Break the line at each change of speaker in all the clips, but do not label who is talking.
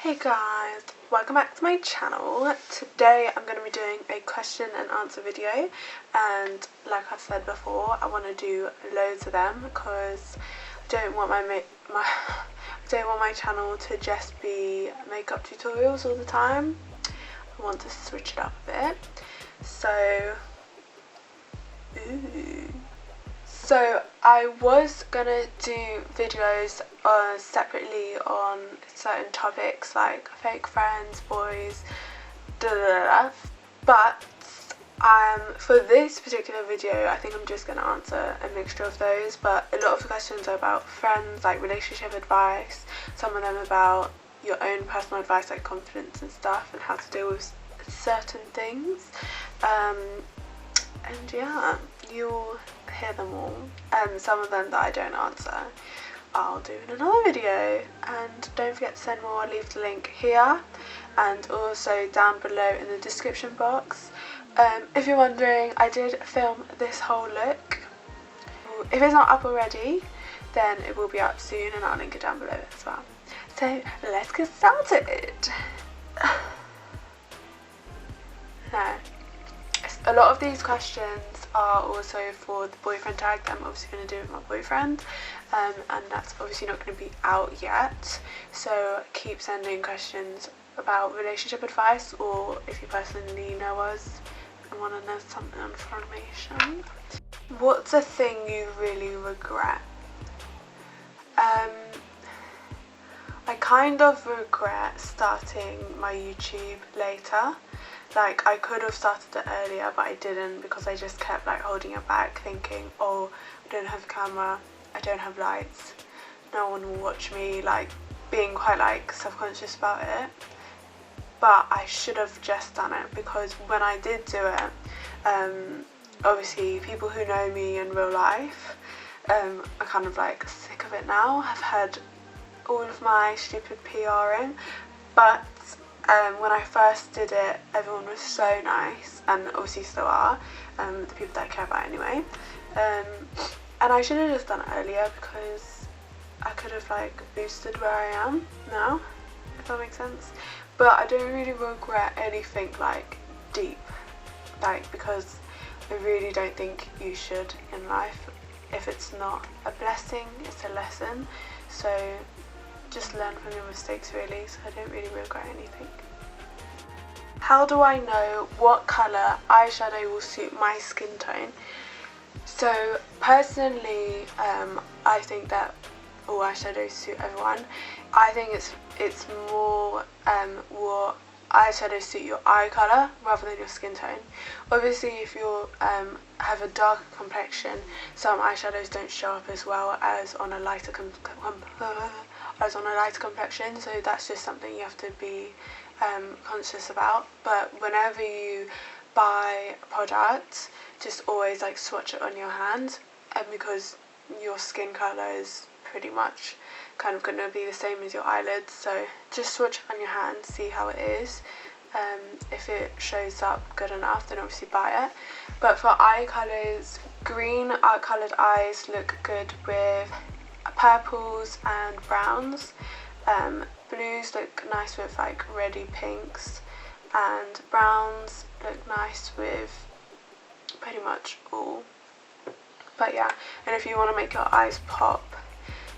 Hey guys, welcome back to my channel. Today I'm going to be doing a question and answer video, and like I've said before, I want to do loads of them because I don't want my channel to just be makeup tutorials all the time. I want to switch it up a bit. So I was gonna do videos separately on certain topics like fake friends, boys, but for this particular video I think I'm just gonna answer a mixture of those, but a lot of the questions are about friends, like relationship advice, some of them about your own personal advice like confidence and stuff and how to deal with certain things, and yeah, you'll hear them all, and some of them that I don't answer I'll do in another video. And don't forget to send more. I'll leave the link here and also down below in the description box. If you're wondering, I did film this whole look. If it's not up already, then it will be up soon and I'll link it down below as well. So let's get started. Now, a lot of these questions are also for the boyfriend tag that I'm obviously going to do with my boyfriend, and that's obviously not going to be out yet, so keep sending questions about relationship advice, or if you personally know us and want to know some information. What's a thing you really regret? I kind of regret starting my YouTube later. Like, I could have started it earlier, but I didn't because I just kept like holding it back, thinking, oh, I don't have a camera, I don't have lights, no one will watch me, like being quite like self-conscious about it. But I should have just done it, because when I did do it, obviously people who know me in real life are kind of like sick of it now. I've had all of my stupid PRing, but when I first did it, everyone was so nice, and obviously still are, the people that I care about anyway, and I should have just done it earlier because I could have like boosted where I am now, if that makes sense. But I don't really regret anything like deep, like, because I really don't think you should in life. If it's not a blessing, it's a lesson, so just learn from your mistakes really, so I don't really regret anything. How do I know what colour eyeshadow will suit my skin tone? So personally, I think that all eyeshadows suit everyone. I think it's more what eyeshadows suit your eye colour rather than your skin tone. Obviously if you have a darker complexion, some eyeshadows don't show up as well as on a lighter complexion, so that's just something you have to be conscious about. But whenever you buy a product, just always like swatch it on your hand, because your skin colour is pretty much kind of going to be the same as your eyelids, so just swatch it on your hand, see how it is. If it shows up good enough, then obviously buy it. But for eye colours, green coloured eyes look good with purples and browns. Blues look nice with like reddy pinks, and browns look nice with pretty much all. But yeah, and if you want to make your eyes pop,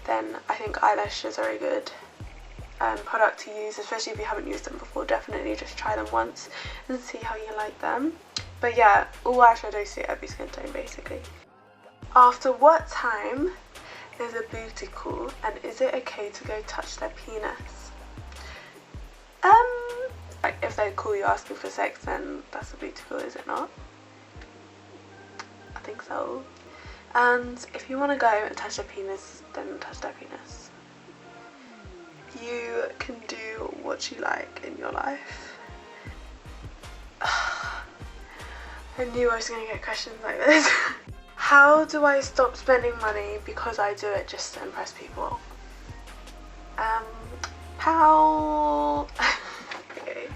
then I think eyelashes are a good product to use, especially if you haven't used them before. Definitely just try them once and see how you like them. But yeah, all eyeshadows suit every skin tone basically. After what time is a booty call, and is it okay to go touch their penis? Like if they call you asking for sex, then that's a booty call, is it not? I think so. And if you want to go and touch their penis, then touch their penis. You can do what you like in your life. I knew I was going to get questions like this. How do I stop spending money because I do it just to impress people? How? Okay,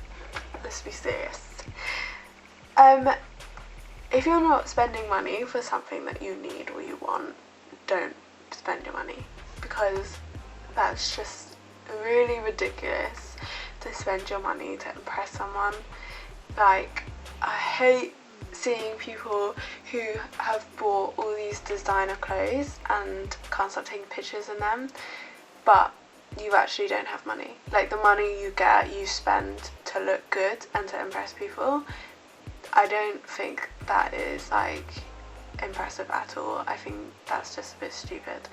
let's be serious. If you're not spending money for something that you need or you want, don't spend your money, because that's just really ridiculous to spend your money to impress someone. Like, I hate seeing people who have bought all these designer clothes and can't stop taking pictures in them, but you actually don't have money. Like, the money you get, you spend to look good and to impress people. I don't think that is like impressive at all. I think that's just a bit stupid,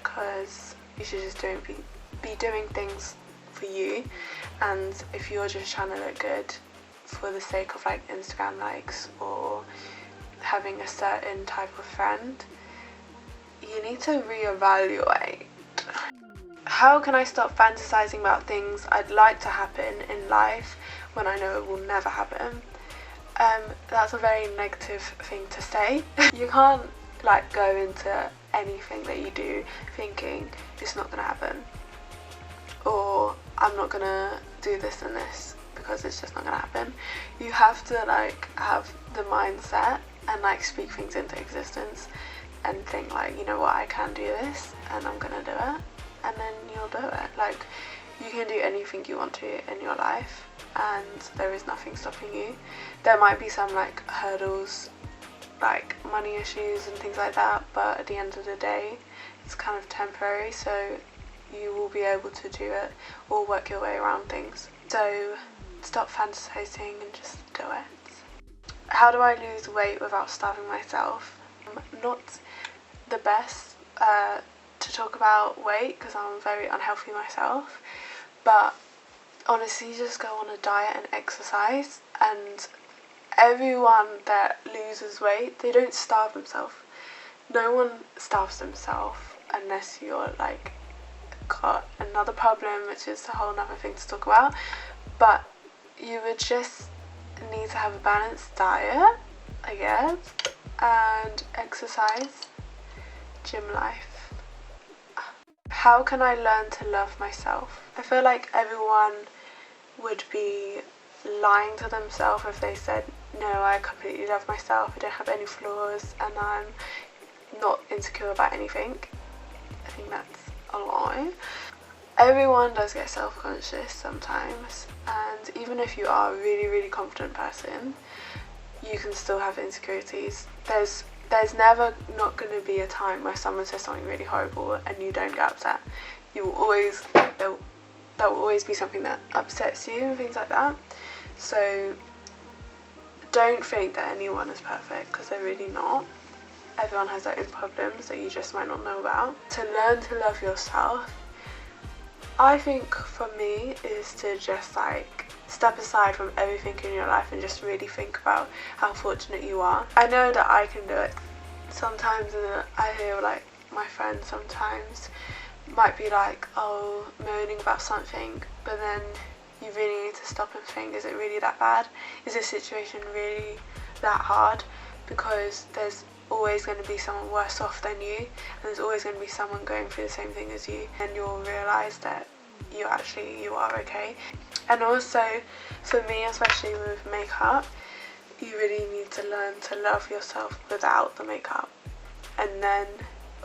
because you should just be doing things for you. And if you're just trying to look good for the sake of like Instagram likes or having a certain type of friend, you need to reevaluate. How can I stop fantasizing about things I'd like to happen in life when I know it will never happen? That's a very negative thing to say. You can't like go into anything that you do thinking it's not gonna happen, or I'm not gonna do this and this because it's just not gonna happen. You have to like have the mindset and like speak things into existence and think like, you know what, I can do this and I'm gonna do it, and then you'll do it. Like, you can do anything you want to in your life, and there is nothing stopping you. There might be some like hurdles, like money issues and things like that, but at the end of the day it's kind of temporary, so you will be able to do it or work your way around things. So stop fantasizing and just do it. How do I lose weight without starving myself? Not the best to talk about weight because I'm very unhealthy myself, but honestly, just go on a diet and exercise. And everyone that loses weight, they don't starve themselves. No one starves themselves unless you're like got another problem, which is a whole nother thing to talk about. But you would just need to have a balanced diet, I guess, and exercise, gym life. How can I learn to love myself? I feel like everyone would be lying to themselves if they said, no, I completely love myself, I don't have any flaws, and I'm not insecure about anything. I think that's a lie. Everyone does get self-conscious sometimes, and even if you are a really, really confident person, you can still have insecurities. There's never not going to be a time where someone says something really horrible and you don't get upset. You will always, there will always be something that upsets you and things like that. So don't think that anyone is perfect, because they're really not. Everyone has their own problems that you just might not know about. To learn to love yourself, I think for me is to just like step aside from everything in your life and just really think about how fortunate you are. I know that I can do it. Sometimes I hear like my friends sometimes might be like, oh, moaning about something, but then you really need to stop and think, is it really that bad? Is this situation really that hard? Because there's always going to be someone worse off than you, and there's always going to be someone going through the same thing as you, and you'll realise that you are okay. And also, for me, especially with makeup, you really need to learn to love yourself without the makeup. And then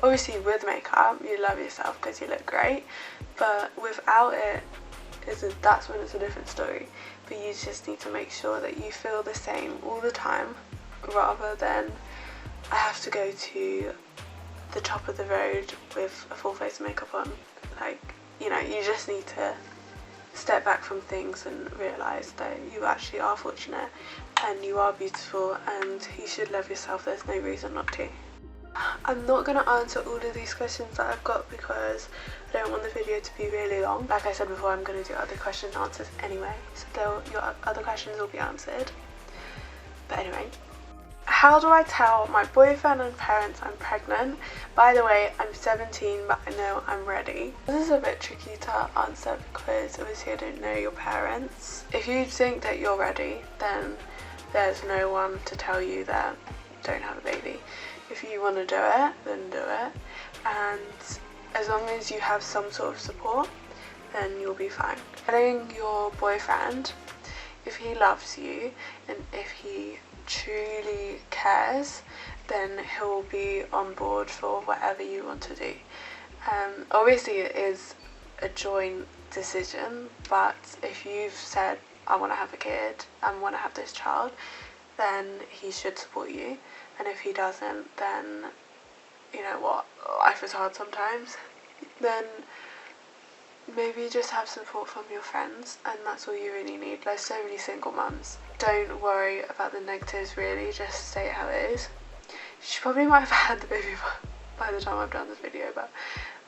obviously with makeup you love yourself because you look great, but without it, that's when it's a different story. But you just need to make sure that you feel the same all the time, rather than I have to go to the top of the road with a full face of makeup on. Like, you know, you just need to step back from things and realise that you actually are fortunate and you are beautiful, and you should love yourself. There's no reason not to. I'm not going to answer all of these questions that I've got because I don't want the video to be really long. Like I said before, I'm going to do other question and answers anyway, so your other questions will be answered. But anyway, how do I tell my boyfriend and parents I'm pregnant? By the way, I'm 17, but I know I'm ready. This is a bit tricky to answer because obviously I don't know your parents. If you think that you're ready, then there's no one to tell you that don't have a baby. If you want to do it, then do it. And as long as you have some sort of support, then you'll be fine. Telling your boyfriend, if he loves you and if he truly cares, then he'll be on board for whatever you want to do. Obviously it is a joint decision, but if you've said I want to have a kid and want to have this child, then he should support you. And if he doesn't, then you know what, life is hard sometimes. Then maybe just have support from your friends, and that's all you really need. There's so many single mums. Don't worry about the negatives really, just say it how it is. She probably might have had the baby by the time I've done this video, but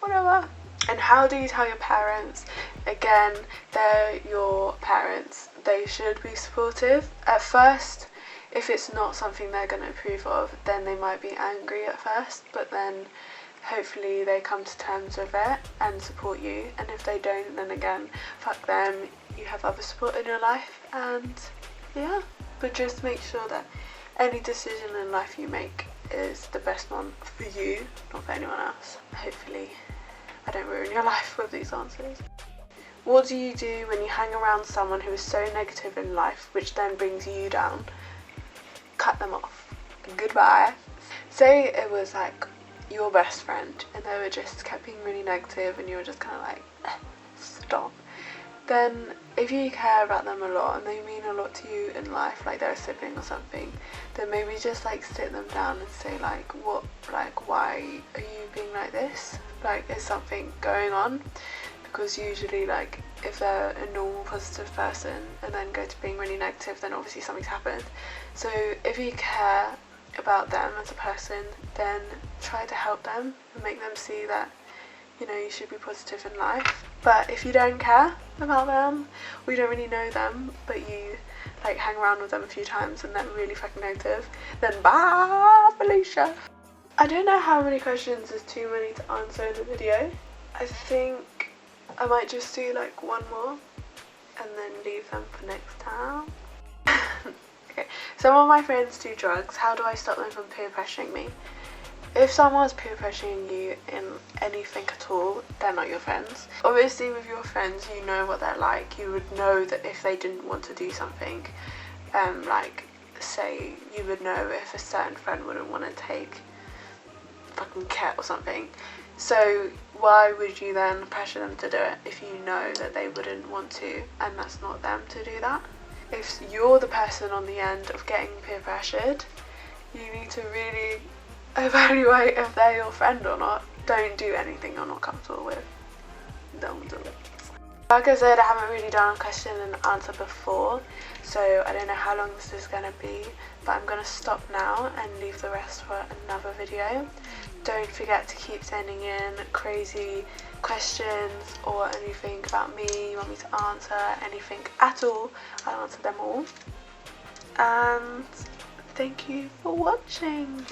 whatever. And how do you tell your parents? Again, they're your parents. They should be supportive. At first, if it's not something they're going to approve of, then they might be angry at first, but then hopefully they come to terms with it and support you. And if they don't, then again, fuck them, you have other support in your life. And yeah, but just make sure that any decision in life you make is the best one for you, not for anyone else. Hopefully I don't ruin your life with these answers. What do you do when you hang around someone who is so negative in life, which then brings you down? Cut them off. Goodbye. Say it was like your best friend and they were just kept being really negative and you were just kind of like, stop. Then if you care about them a lot and they mean a lot to you in life, like they're a sibling or something, then maybe just like sit them down and say like, what, like why are you being like this? Like, is something going on? Because usually like if they're a normal positive person and then go to being really negative, then obviously something's happened. So if you care about them as a person, then try to help them and make them see that, you know, you should be positive in life. But if you don't care about them, or you don't really know them, but you like hang around with them a few times and they're really fucking negative, then bye Felicia. I don't know how many questions is too many to answer in the video. I think I might just do like one more and then leave them for next time. Okay, some of my friends do drugs. How do I stop them from peer pressuring me? If someone's peer pressuring you in anything at all, they're not your friends. Obviously with your friends, you know what they're like. You would know that if they didn't want to do something, like say you would know if a certain friend wouldn't want to take fucking cat or something. So why would you then pressure them to do it if you know that they wouldn't want to and that's not them to do that? If you're the person on the end of getting peer pressured, you need to really evaluate if they're your friend or not. Don't do anything you're not comfortable with. Don't do it. Like I said, I haven't really done a question and answer before, so I don't know how long this is going to be, but I'm going to stop now and leave the rest for another video. Don't forget to keep sending in crazy questions or anything about me you want me to answer, anything at all. I'll answer them all. And thank you for watching.